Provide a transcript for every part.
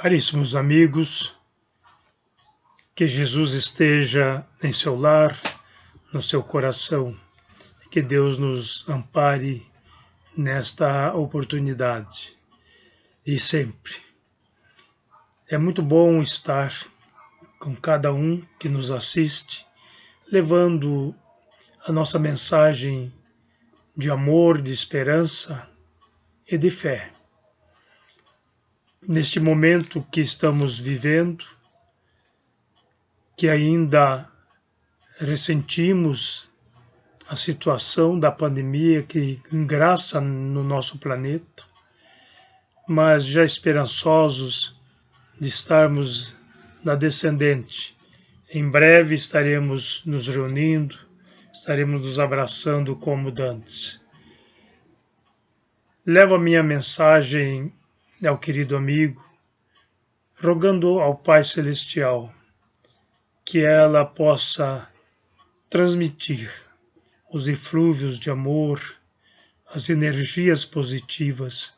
Caríssimos amigos, que Jesus esteja em seu lar, no seu coração, que Deus nos ampare nesta oportunidade e sempre. É muito bom estar com cada um que nos assiste, levando a nossa mensagem de amor, de esperança e de fé. Neste momento que estamos vivendo, que ainda ressentimos a situação da pandemia que engraça no nosso planeta, mas já esperançosos de estarmos na descendente. Em breve estaremos nos reunindo, estaremos nos abraçando como dantes. Levo a minha mensagem ao querido amigo, rogando ao Pai Celestial que ela possa transmitir os eflúvios de amor, as energias positivas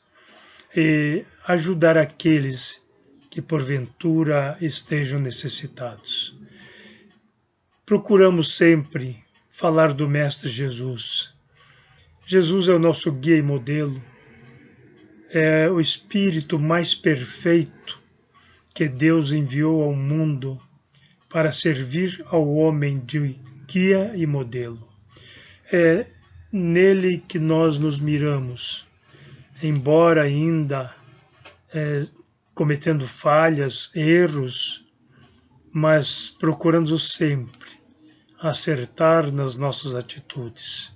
e ajudar aqueles que porventura estejam necessitados. Procuramos sempre falar do Mestre Jesus. Jesus é o nosso guia e modelo, é o Espírito mais perfeito que Deus enviou ao mundo para servir ao homem de guia e modelo. É nele que nós nos miramos, embora ainda cometendo falhas, erros, mas procurando sempre acertar nas nossas atitudes.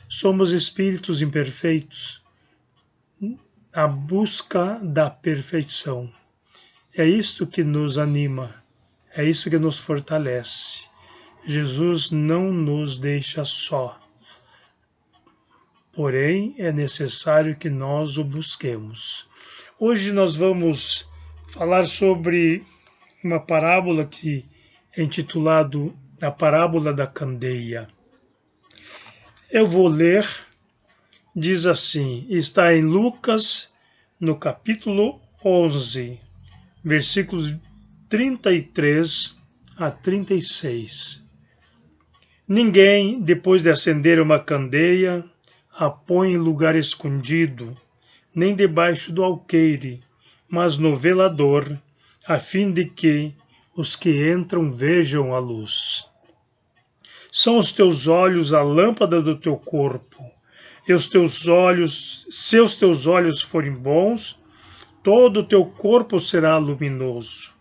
Somos espíritos imperfeitos, à busca da perfeição. É isto que nos anima, é isso que nos fortalece. Jesus não nos deixa só, porém é necessário que nós o busquemos. Hoje nós vamos falar sobre uma parábola que é intitulada A Parábola da Candeia. Eu vou ler, diz assim, está em Lucas, no capítulo 11, versículos 33 a 36. Ninguém, depois de acender uma candeia, a põe em lugar escondido, nem debaixo do alqueire, mas no velador, a fim de que os que entram vejam a luz. São os teus olhos a lâmpada do teu corpo, e os teus olhos, se os teus olhos forem bons, todo o teu corpo será luminoso.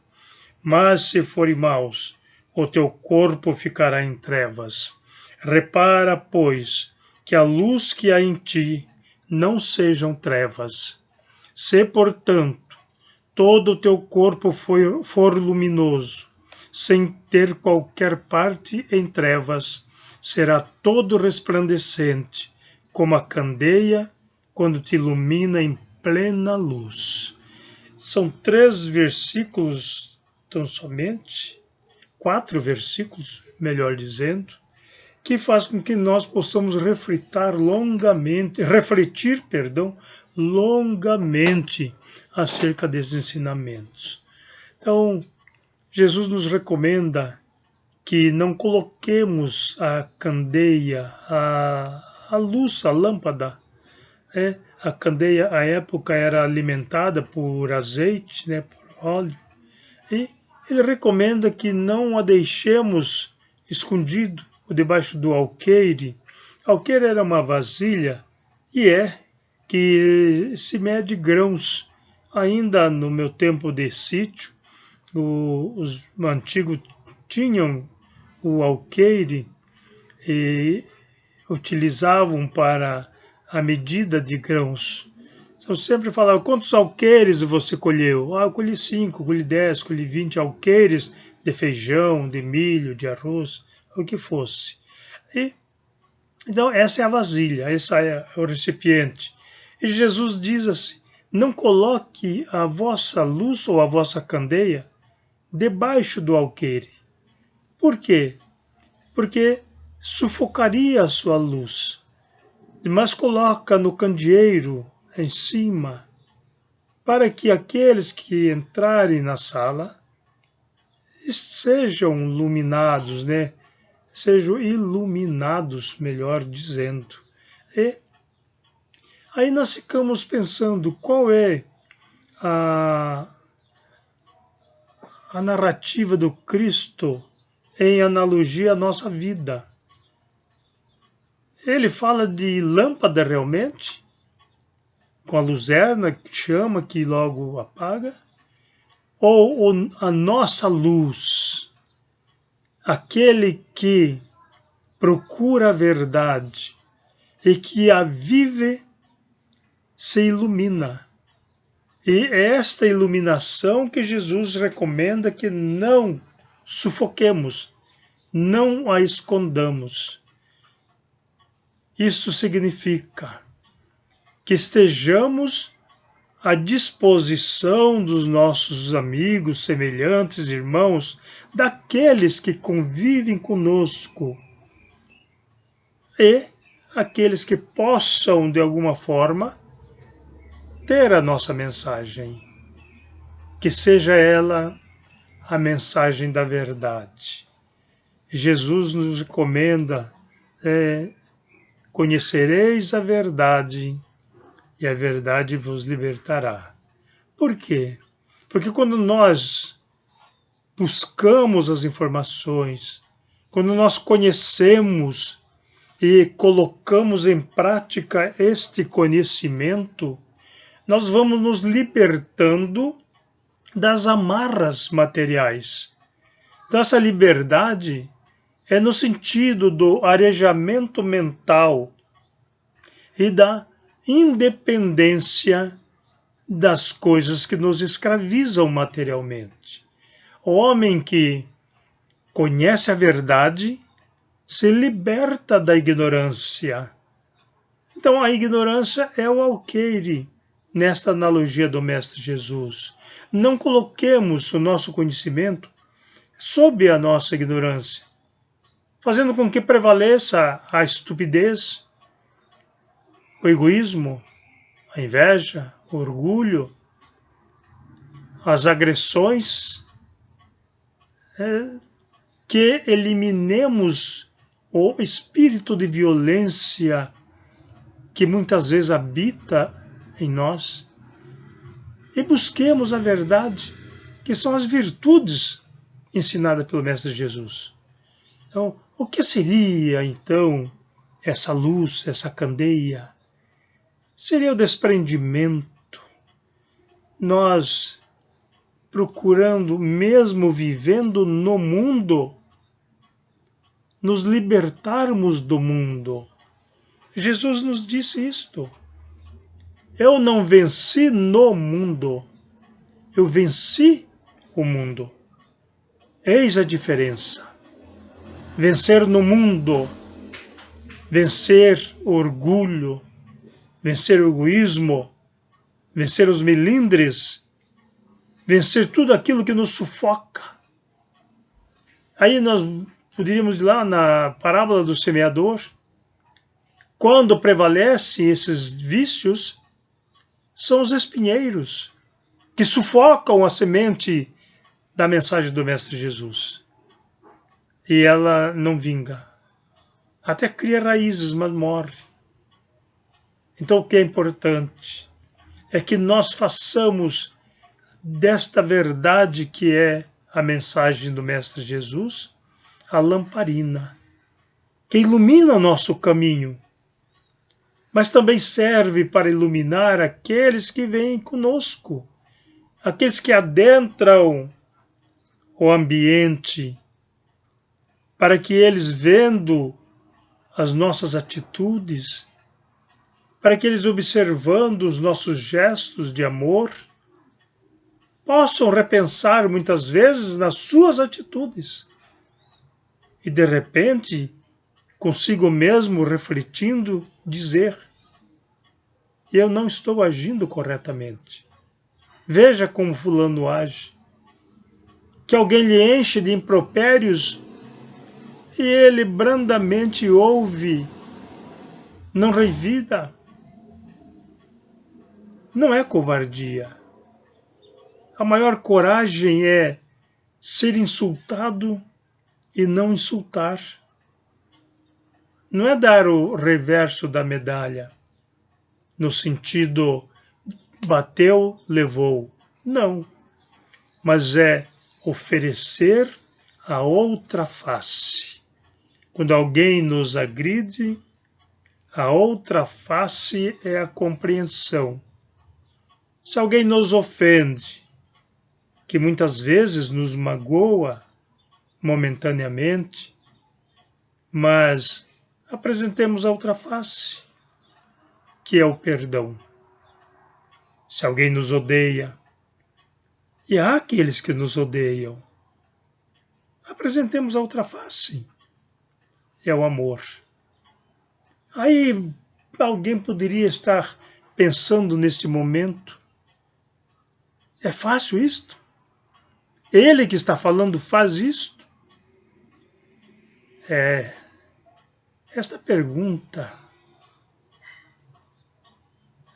Mas se forem maus, o teu corpo ficará em trevas. Repara, pois, que a luz que há em ti não sejam trevas. Se, portanto, todo o teu corpo for luminoso, sem ter qualquer parte em trevas, será todo resplandecente, como a candeia quando te ilumina em plena luz. São 3 versículos, tão somente 4 versículos, melhor dizendo, que faz com que nós possamos refletir longamente acerca desses ensinamentos. Então, Jesus nos recomenda que não coloquemos a candeia, a luz, a lâmpada. A candeia, à época, era alimentada por azeite, por óleo. E ele recomenda que não a deixemos escondido debaixo do alqueire. Alqueire era uma vasilha que se mede grãos. Ainda no meu tempo de sítio, os antigos tinham o alqueire e utilizavam para a medida de grãos. Eu sempre falava, quantos alqueires você colheu? Eu colhi 5, colhi 10, colhi 20 alqueires de feijão, de milho, de arroz, o que fosse. Então, essa é a vasilha, esse é o recipiente. E Jesus diz assim, não coloque a vossa luz ou a vossa candeia debaixo do alqueire. Por quê? Porque sufocaria a sua luz. Mas coloca no candeeiro, em cima, para que aqueles que entrarem na sala sejam iluminados, né? Sejam iluminados, melhor dizendo. E aí nós ficamos pensando qual é a, a narrativa do Cristo em analogia à nossa vida. Ele fala de lâmpada realmente, com a luzerna que chama, que logo apaga, ou a nossa luz, aquele que procura a verdade e que a vive, se ilumina. E é esta iluminação que Jesus recomenda que não sufoquemos, não a escondamos. Isso significa que estejamos à disposição dos nossos amigos, semelhantes, irmãos, daqueles que convivem conosco e aqueles que possam, de alguma forma, ter a nossa mensagem, que seja ela a mensagem da verdade. Jesus nos recomenda, conhecereis a verdade e a verdade vos libertará. Por quê? Porque quando nós buscamos as informações, quando nós conhecemos e colocamos em prática este conhecimento, nós vamos nos libertando das amarras materiais. Então, essa liberdade é no sentido do arejamento mental e da independência das coisas que nos escravizam materialmente. O homem que conhece a verdade se liberta da ignorância. Então, a ignorância é o alqueire, nesta analogia do Mestre Jesus. Não coloquemos o nosso conhecimento sob a nossa ignorância, fazendo com que prevaleça a estupidez, o egoísmo, a inveja, o orgulho, as agressões, que eliminemos o espírito de violência que muitas vezes habita em nós e busquemos a verdade, que são as virtudes ensinadas pelo Mestre Jesus. Então, o que seria, então, essa luz, essa candeia? Seria o desprendimento. Nós procurando, mesmo vivendo no mundo, nos libertarmos do mundo. Jesus nos disse isto. Eu não venci no mundo, eu venci o mundo. Eis a diferença. Vencer no mundo, vencer o orgulho, vencer o egoísmo, vencer os melindres, vencer tudo aquilo que nos sufoca. Aí nós poderíamos ir lá na parábola do semeador. Quando prevalecem esses vícios, são os espinheiros que sufocam a semente da mensagem do Mestre Jesus. E ela não vinga. Até cria raízes, mas morre. Então o que é importante é que nós façamos desta verdade que é a mensagem do Mestre Jesus a lamparina, que ilumina o nosso caminho, mas também serve para iluminar aqueles que vêm conosco, aqueles que adentram o ambiente, para que eles, vendo as nossas atitudes, para que eles, observando os nossos gestos de amor, possam repensar muitas vezes nas suas atitudes e, de repente, consigo mesmo refletindo, dizer: eu não estou agindo corretamente. Veja como fulano age. Que alguém lhe enche de impropérios e ele brandamente ouve, não revida. Não é covardia, A maior coragem é ser insultado e não insultar. Não é dar o reverso da medalha, no sentido bateu, levou. Não, mas é oferecer a outra face. Quando alguém nos agride, a outra face é a compreensão. Se alguém nos ofende, que muitas vezes nos magoa momentaneamente, mas apresentemos a outra face, que é o perdão. Se alguém nos odeia, e há aqueles que nos odeiam, apresentemos a outra face, é o amor. Aí alguém poderia estar pensando neste momento, é fácil isto? Ele que está falando faz isto? Esta pergunta,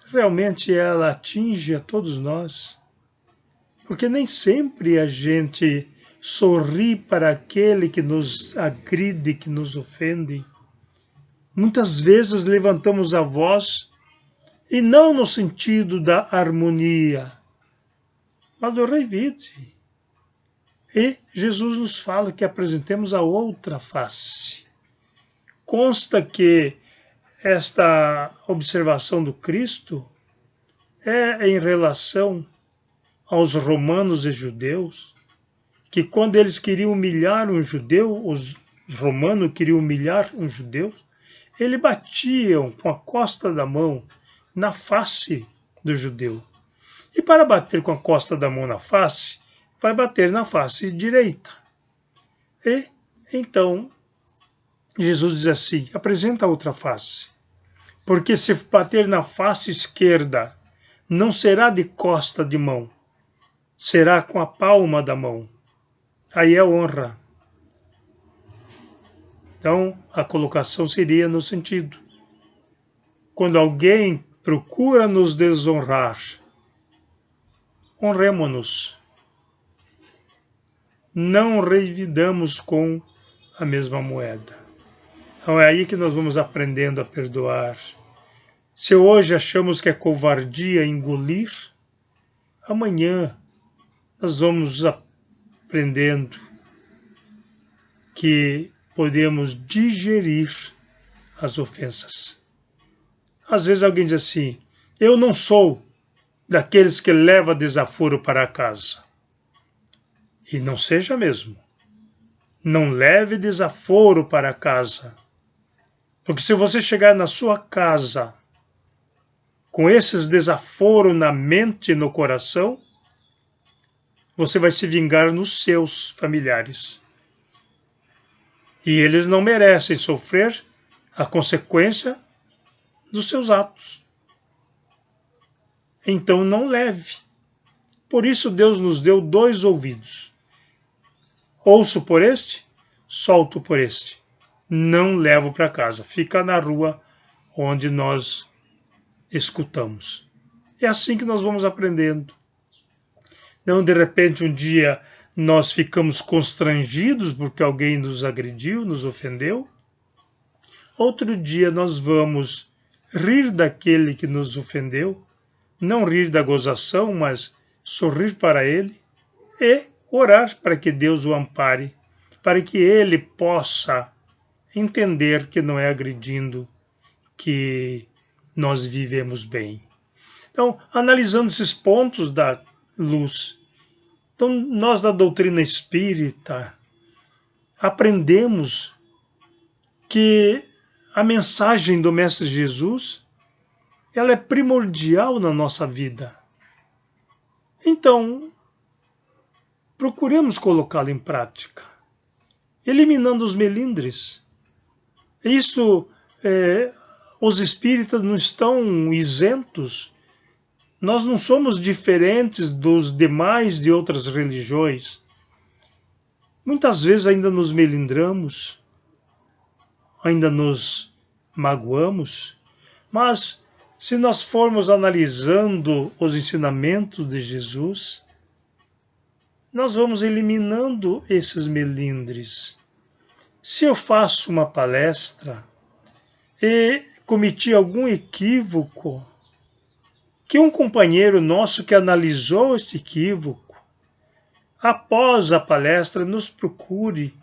realmente ela atinge a todos nós, porque nem sempre a gente sorri para aquele que nos agride, que nos ofende. Muitas vezes levantamos a voz, e não no sentido da harmonia, mas do revide. E Jesus nos fala que apresentemos a outra face. Consta que esta observação do Cristo é em relação aos romanos e judeus, que quando eles queriam humilhar um judeu, os romanos queriam humilhar um judeu, eles batiam com a costa da mão na face do judeu. E para bater com a costa da mão na face, vai bater na face direita. E então Jesus diz assim, apresenta a outra face. Porque se bater na face esquerda, não será de costa de mão, será com a palma da mão. Aí é honra. Então, a colocação seria no sentido, quando alguém procura nos desonrar, honremo-nos. Não revidamos com a mesma moeda. Então é aí que nós vamos aprendendo a perdoar. Se hoje achamos que é covardia engolir, amanhã nós vamos aprendendo que podemos digerir as ofensas. Às vezes alguém diz assim, eu não sou daqueles que leva desaforo para casa. E não seja mesmo. Não leve desaforo para casa. Porque se você chegar na sua casa com esses desaforos na mente e no coração, você vai se vingar nos seus familiares. E eles não merecem sofrer a consequência dos seus atos. Então não leve. Por isso Deus nos deu 2 ouvidos. Ouço por este, solto por este. Não levo para casa. Fica na rua onde nós escutamos. É assim que nós vamos aprendendo. Não, de repente, um dia nós ficamos constrangidos porque alguém nos agrediu, nos ofendeu. Outro dia nós vamos rir daquele que nos ofendeu, não rir da gozação, mas sorrir para ele e orar para que Deus o ampare, para que ele possa entender que não é agredindo que nós vivemos bem. Então, analisando esses pontos da luz, então nós da doutrina espírita aprendemos que a mensagem do Mestre Jesus, ela é primordial na nossa vida. Então, procuremos colocá-la em prática, eliminando os melindres. Isso, os espíritas não estão isentos. Nós não somos diferentes dos demais de outras religiões. Muitas vezes ainda nos melindramos, ainda nos magoamos, mas se nós formos analisando os ensinamentos de Jesus, nós vamos eliminando esses melindres. Se eu faço uma palestra e cometi algum equívoco, que um companheiro nosso que analisou este equívoco, após a palestra, nos procure.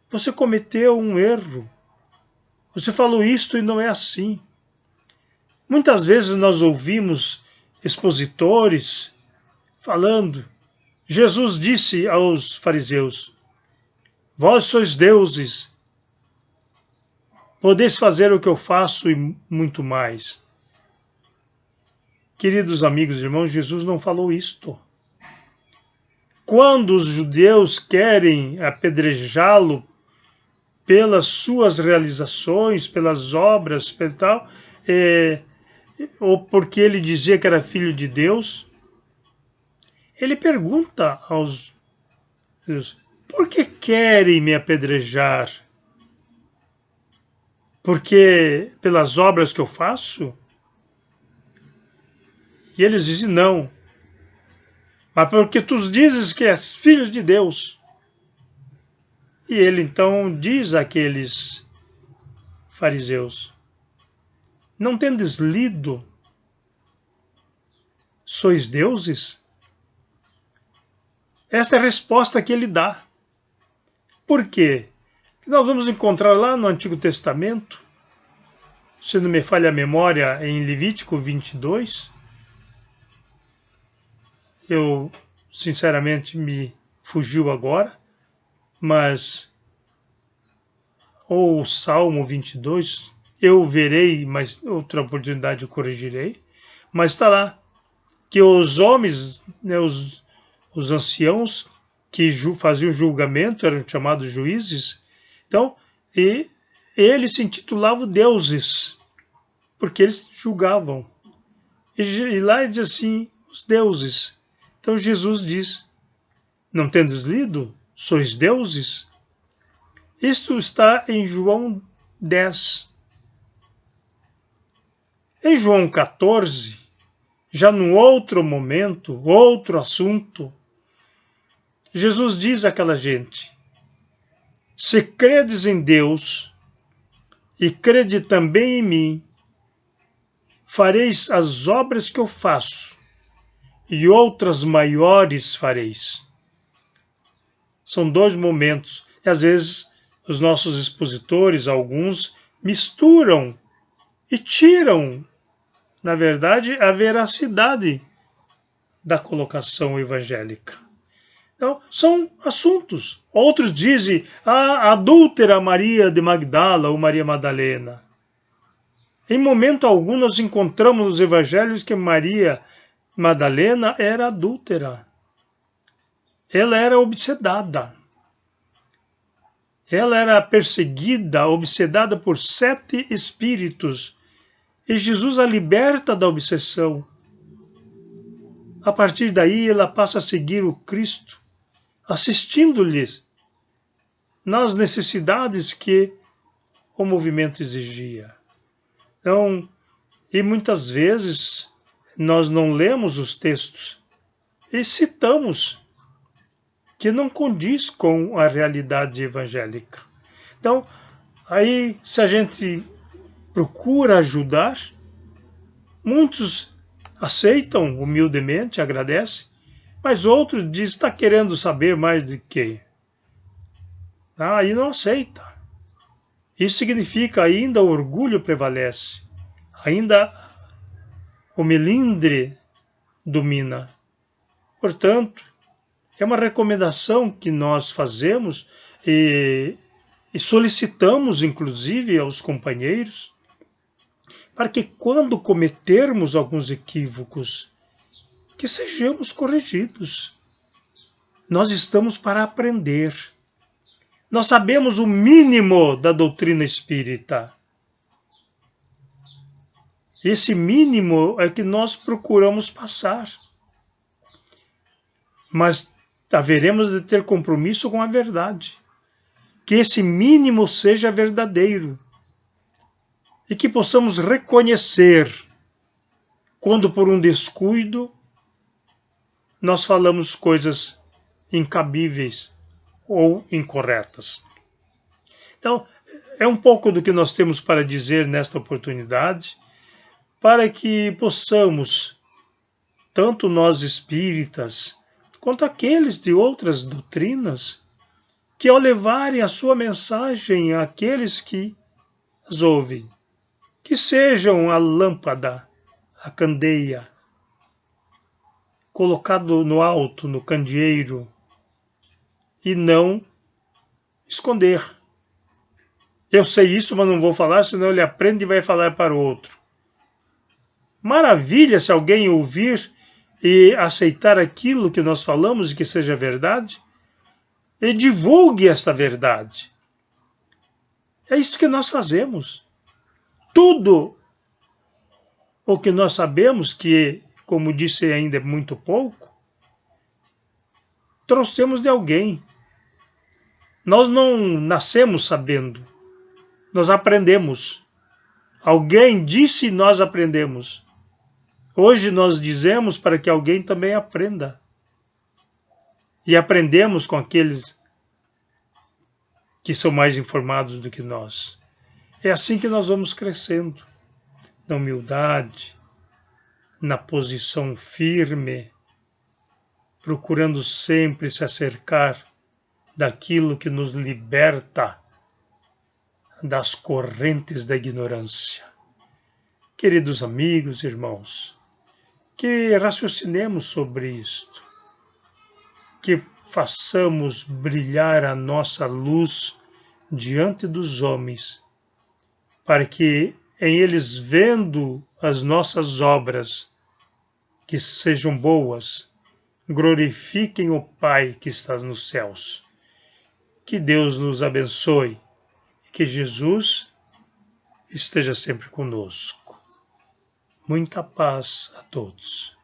Você cometeu um erro. Você falou isto e não é assim. Muitas vezes nós ouvimos expositores falando. Jesus disse aos fariseus: vós sois deuses, podeis fazer o que eu faço e muito mais. Queridos amigos e irmãos, Jesus não falou isto. Quando os judeus querem apedrejá-lo pelas suas realizações, pelas obras, tal, ou porque ele dizia que era filho de Deus, ele pergunta aos judeus: por que querem me apedrejar? Porque pelas obras que eu faço? E eles dizem: não, mas porque tu dizes que és filho de Deus. E ele então diz àqueles fariseus: não tendes lido? Sois deuses? Esta é a resposta que ele dá. Por quê? Nós vamos encontrar lá no Antigo Testamento, se não me falha a memória, em Levítico 22. Eu, sinceramente, me fugiu agora, mas ou o Salmo 22, eu verei, mas outra oportunidade eu corrigirei, mas está lá, que os homens, né, os anciãos que faziam julgamento, eram chamados juízes, então, e eles se intitulavam deuses, porque eles julgavam. E lá ele diz assim, os deuses. Então Jesus diz: não tendes lido? Sois deuses? Isto está em João 10. Em João 14, já num outro momento, outro assunto, Jesus diz àquela gente: se credes em Deus e crede também em mim, fareis as obras que eu faço, e outras maiores fareis. São dois momentos. E às vezes os nossos expositores, alguns, misturam e tiram, na verdade, a veracidade da colocação evangélica. Então, são assuntos. Outros dizem a adúltera Maria de Magdala ou Maria Madalena. Em momento algum nós encontramos nos evangelhos que Maria Madalena era adúltera. Ela era obsedada. Ela era perseguida, obsedada por 7 espíritos. E Jesus a liberta da obsessão. A partir daí ela passa a seguir o Cristo, assistindo-lhes nas necessidades que o movimento exigia. Então, e muitas vezes nós não lemos os textos e citamos que não condiz com a realidade evangélica. Então, aí se a gente procura ajudar, muitos aceitam humildemente, agradecem, mas outros dizem: está querendo saber mais de quê? Aí não aceita. Isso significa ainda o orgulho prevalece, ainda o melindre domina. Portanto, é uma recomendação que nós fazemos e solicitamos, inclusive, aos companheiros, para que quando cometermos alguns equívocos, que sejamos corrigidos. Nós estamos para aprender. Nós sabemos o mínimo da doutrina espírita. Esse mínimo é que nós procuramos passar. Mas haveremos de ter compromisso com a verdade. Que esse mínimo seja verdadeiro. E que possamos reconhecer quando por um descuido nós falamos coisas incabíveis ou incorretas. Então, é um pouco do que nós temos para dizer nesta oportunidade, para que possamos, tanto nós espíritas, quanto aqueles de outras doutrinas, que ao levarem a sua mensagem àqueles que as ouvem, que sejam a lâmpada, a candeia, colocado no alto, no candeeiro, e não esconder. Eu sei isso, mas não vou falar, senão ele aprende e vai falar para o outro. Maravilha se alguém ouvir e aceitar aquilo que nós falamos e que seja verdade, e divulgue esta verdade. É isso que nós fazemos. Tudo o que nós sabemos, que, como disse, ainda é muito pouco, trouxemos de alguém. Nós não nascemos sabendo, nós aprendemos. Alguém disse e nós aprendemos. Hoje nós dizemos para que alguém também aprenda. E aprendemos com aqueles que são mais informados do que nós. É assim que nós vamos crescendo, na humildade, na posição firme, procurando sempre se acercar daquilo que nos liberta das correntes da ignorância. Queridos amigos, irmãos, que raciocinemos sobre isto, que façamos brilhar a nossa luz diante dos homens, para que em eles, vendo as nossas obras, que sejam boas, glorifiquem o Pai que está nos céus. Que Deus nos abençoe, que Jesus esteja sempre conosco. Muita paz a todos.